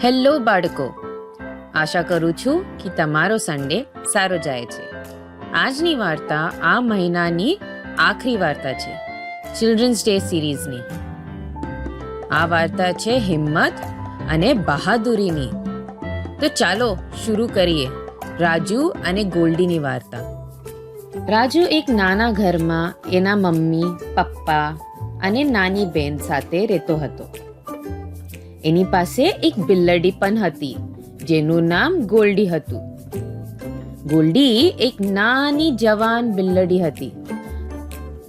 Hello બાળકો, આશા કરું છું કે તમારો સન્ડે સારો જાય છે. આજની વાર્તા આ મહિનાની આખરી વાર્તા છે, ચિલ્ડ્રન્સ ડે સિરીઝની. આ વાર્તા છે હિંમત અને બહાદુરીની. તો ચાલો શરૂ કરીએ રાજુ અને ગોલ્ડીની વાર્તા. રાજુ એક નાના ઘરમાં એના મમ્મી, પપ્પા અને નાની બેન સાથે રહેતો હતો. એની પાસે એક બિલ્લડી પણ હતી જેનું નામ ગોલ્ડી હતું. ગોલ્ડી એક નાની જવાન બિલ્લડી હતી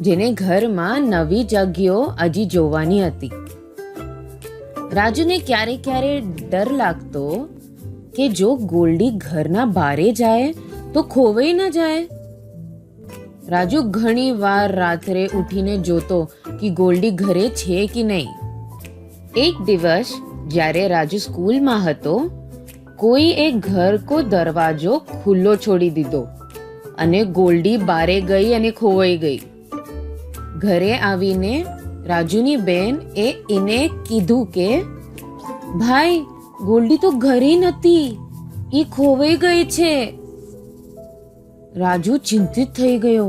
જેને ઘરમાં નવી જગ્યાઓ હજી જોવાની હતી. રાજુને ક્યારે ક્યારે ડર લાગતો કે જો ગોલ્ડી ઘરના બારે જાય તો ખોવાઈ ન જાય. રાજુ ઘણી વાર રાત્રે ઉઠીને જોતો કે ગોલ્ડી ઘરે છે કે નહીં. એક દિવસ જ્યારે રાજુ સ્કૂલમાં હતો, કોઈ એક ઘર કો દરવાજો ખુલ્લો છોડી દીધો અને ગોલ્ડી બારે ગઈ અને ખોવાઈ ગઈ. ઘરે આવીને રાજુની બેન એને કીધું કે ભાઈ, ગોલ્ડી તો ઘરે નથી, એ ખોવાઈ ગઈ છે. રાજુ ચિંતિત થઈ ગયો.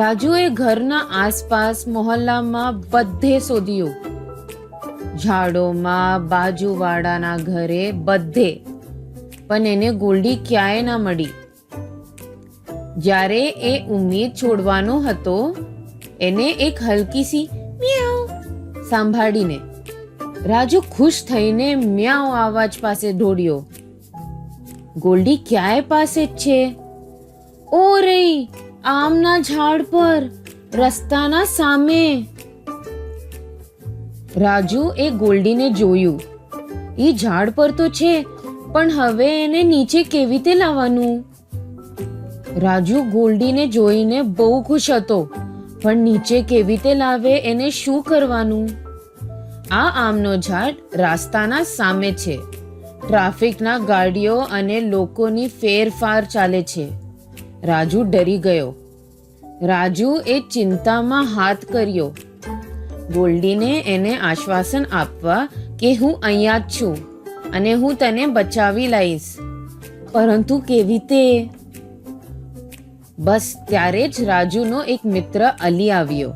રાજુએ ઘરના આસપાસ મોહલ્લામાં બધે શોધ્યું, ઝાડોમાં, બાજુવાળાના ઘરે, બધે, પણ એને ગોલ્ડી ક્યાંય ના મળી. જ્યારે એ ઉમ્મીદ છોડવાનો હતો, એને એક હલકીસી મ્યાઉ સાંભળીને રાજુ ખુશ થઈને મ્યાઉ અવાજ પાસે દોડ્યો. ગોલ્ડી ક્યાંય પાસે જ છે. ઓ રે, આમના ઝાડ પર, રસ્તાના સામે. રાજુ એ ગોલ્ડીને જોયું. એ ઝાડ પર તો છે, પણ હવે એને નીચે કેવી રીતે લાવવાનું? રાજુ ગોલ્ડીને જોઈને બહુ ખુશ હતો, પણ નીચે કેવી રીતે લાવે, એને શું કરવાનું? આ આમનો ઝાડ રસ્તાના સામે છે. ટ્રાફિકના ગાડીઓ અને લોકોની ફેરફાર ચાલે છે. રાજુ ડરી ગયો. રાજુ એ ચિંતામાં હાથ કર્યો. ગોલ્ડીને એને આશ્વાસન આપવા કે હું અહીંયા જ છું અને હું તને બચાવી લઈશ, પરંતુ કેવી રીતે? બસ ત્યારે જ રાજુનો એક મિત્ર અલી આવ્યો.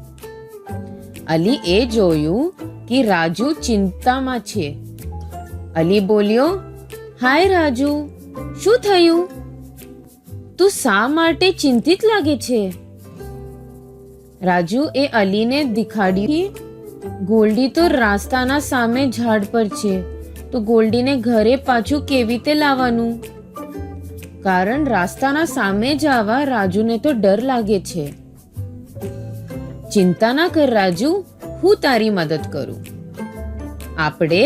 અલી એ જોયું કે રાજુ ચિંતામાં છે. અલી બોલ્યો, હાય રાજુ, શું થયું? તું શા માટે ચિંતિત લાગે છે? રાજુ એ અલીને દેખાડ્યું, ગોલ્ડી તો રસ્તાના સામે ઝાડ પર છે, તો ગોલ્ડીને ઘરે પાછું કેવી રીતે લાવવાનું? કારણ રસ્તાના સામે જવા રાજુને તો ડર લાગે છે. ચિંતા ના કર રાજુ, હું તારી મદદ કરું. આપણે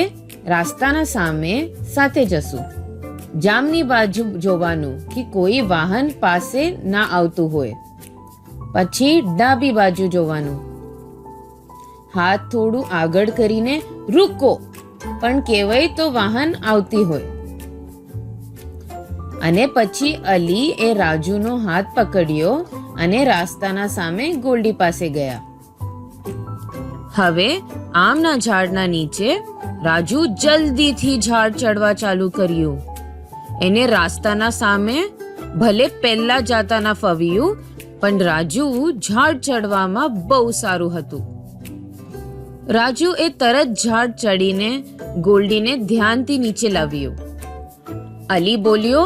રસ્તાના સામે સાથે જશું. જામની બાજુ જોવાનું કે કોઈ વાહન પાસે ના આવતું હોય. પછી ડાબી બાજુ જોવાનું. હાથ થોડું આગળ કરીને રૂકો પણ કહેવાય તો વાહન આવતી હોય. અને પછી અલી એ રાજુનો હાથ પકડ્યો અને રસ્તાના સામે ગોલ્ડી પાસે ગયા. હવે આમના ઝાડના નીચે રાજુ જલ્દીથી ઝાડ ચડવા ચાલુ કર્યું. એને રસ્તાના સામે ભલે પહેલા જતા ના ફવ્યું, પણ રાજુ ઝાડ ચડવામાં બહુ સારું હતું. રાજુ એ તરત ઝાડ ચડીને ગોલ્ડીને ધ્યાનથી નીચે લાવ્યો. અલી બોલ્યો,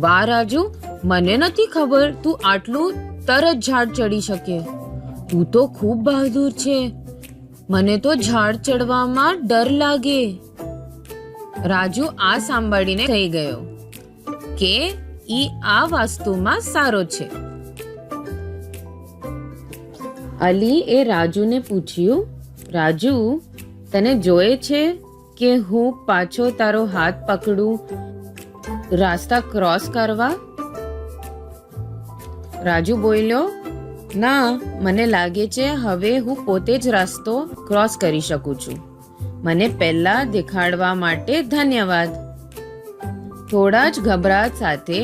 વાહ રાજુ, મને નથી ખબર તું આટલું તરત ઝાડ ચડી શકે. તું તો ખૂબ બહાદુર છે. મને તો ઝાડ ચડવામાં ડર લાગે. રાજુ આ સાંભળીને થઈ ગયો કે ઈ આ વસ્તુમાં સારો છે. અલી એ રાજુને પૂછ્યું, રાજુ, તને જોયે છે કે હું પાછો તારો હાથ પકડું રાસ્તા ક્રોસ કરવા? રાજુ બોલ્યો, ના, મને લાગે છે હવે હું પોતે જ રસ્તો ક્રોસ કરી શકું છું. મને પહેલા દેખાડવા માટે ધન્યવાદ. થોડા જ ગભરાટ સાથે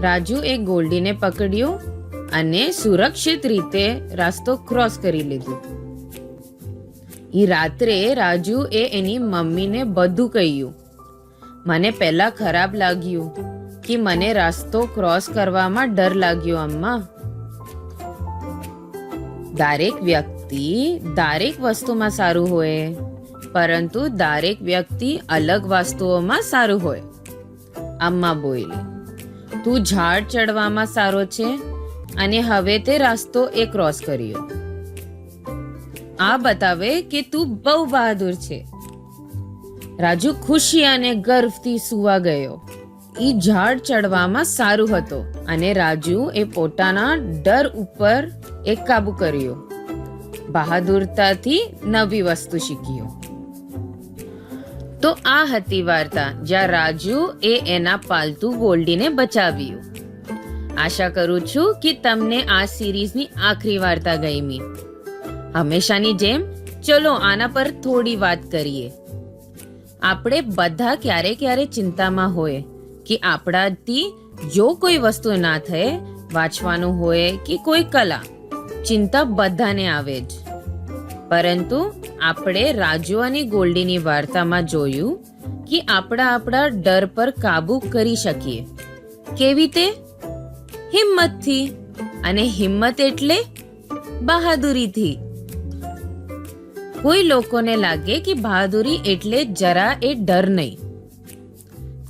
રાજુ એ ગોલ્ડીને પકડ્યો અને સુરક્ષિત રીતે રસ્તો ક્રોસ કરી લીધો. ઈ રાત્રે રાજુ એની મમ્મીને બધું કહ્યું. મને પહેલા ખરાબ લાગ્યું કે મને રસ્તો ક્રોસ કરવામાં ડર લાગ્યો અમ્મા. દરેક વ્યક્તિ દરેક વસ્તુમાં સારું હોય, પરંતુ દરેક વ્યક્તિ અલગ વસ્તુઓમાં સારું હોય. અમ્મા બોલી, તું ઝાડ ચડવામાં સારો છે અને હવે તે રસ્તો ક્રોસ કર્યો. આ બતાવે કે તું બહુ બહાદુર છે. રાજુ ખુશી અને ગર્વથી સુવા ગયો. ઈ ઝાડ ચડવામાં સારું હતો અને રાજુ પોતાના ડર ઉપર કાબુ કર્યો. બહાદુરતાથી નવી વસ્તુ શીખ્યો. તો આ હતી વાર્તા જ્યાં રાજુ એના પાલતુ ગોલ્ડીને બચાવ્યું. આશા કરું છું કે તમને આ સિરીઝની આખરી વાર્તા ગમી. હંમેશાની જેમ ચલો આના પર થોડી વાત કરીએ. આપણે બધા ક્યારે ચિંતામાં હોય કે આપણાથી જો કોઈ વસ્તુ ના થાય, વાંચવાનું હોય કે કોઈ કલા, ચિંતા બધાને આવે જ. પરંતુ આપણે રાજુ અને ગોલ્ડીની વાર્તામાં જોયું કે આપણા ડર પર કાબુ કરી શકીએ. કેવી રીતે? હિંમતથી. અને હિંમત એટલે બહાદુરીથી. કોઈ લોકોને લાગે કે બહાદુરી એટલે જરા ડર નહીં.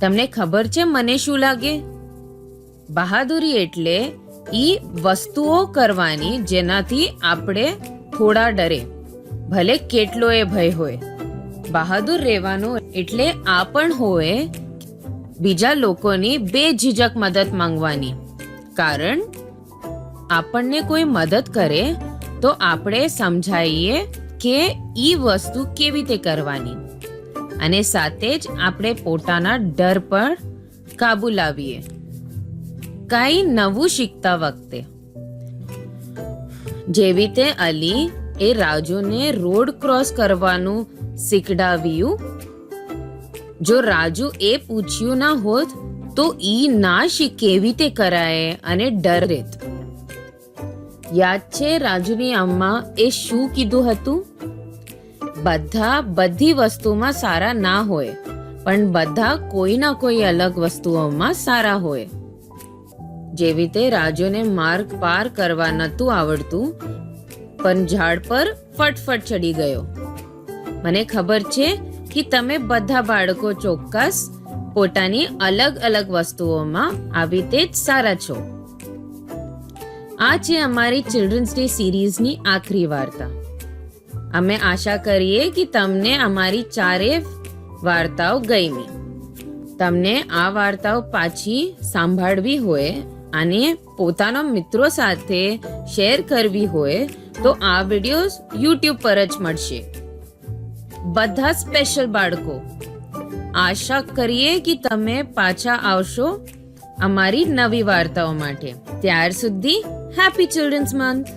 તમને ખબર છે મને શું લાગે? બહાદુરી એટલે ઈ વસ્તુઓ કરવાની જેનાથી આપણે થોડા ડરે, ભલે કેટલો ભય હોય. બહાદુર રહેવાનું એટલે આ પણ હોય બીજા લોકોની બેઝિઝક મદદ માંગવાની. કારણ આપણને કોઈ મદદ કરે તો આપણે સમજાઈએ કે ઈ વસ્તુ કેવી રીતે કરવાની, અને સાથે જ આપણે પોતાના ડર પર કાબુ લાવીએ. કઈ નવું શીખતા વખતે. જેવી રીતે અલી રાજુને રોડ ક્રોસ કરવાનું શીખડાવ્યું. જો રાજુ પૂછ્યું ના હોત તો ઈ ના શીખ કેવી રીતે કરાય અને ડર રહેત. યાદ છે રાજુની અમ્મા શું કીધું હતું? બધા બધી વસ્તુમાં સારા ના હોય, પણ બધા કોઈ ના કોઈ અલગ વસ્તુઓમાં સારા હોય. જેવી રીતે રાજુને માર્ગ પાર કરવા નતું આવડતું, પણ ઝાડ પર ફટફટ ચડી ગયો. મને ખબર છે કે તમે બધા બાળકો ચોક્કસ પોતાની અલગ અલગ વસ્તુઓમાં આવી રીતે જ સારા છો. આ છે અમારી ચિલ્ડ્રન્સ ડે સિરીઝની આખરી વાર્તા. અમે આશા કરીએ કે તમને અમારી 4 વાર્તાઓ ગમી. તમને આ વાર્તાઓ પાછી સાંભળવી હોય અને પોતાના મિત્રો સાથે શેર કરવી હોય તો આ વિડિયોઝ YouTube પર જ મળશે. બધા સ્પેશિયલ બાળકો, આશા કરીએ કે તમે પાછા આવશો અમારી નવી વાર્તાઓ માટે. ત્યાર સુધી હેપી ચિલ્ડ્રન્સ મંથ.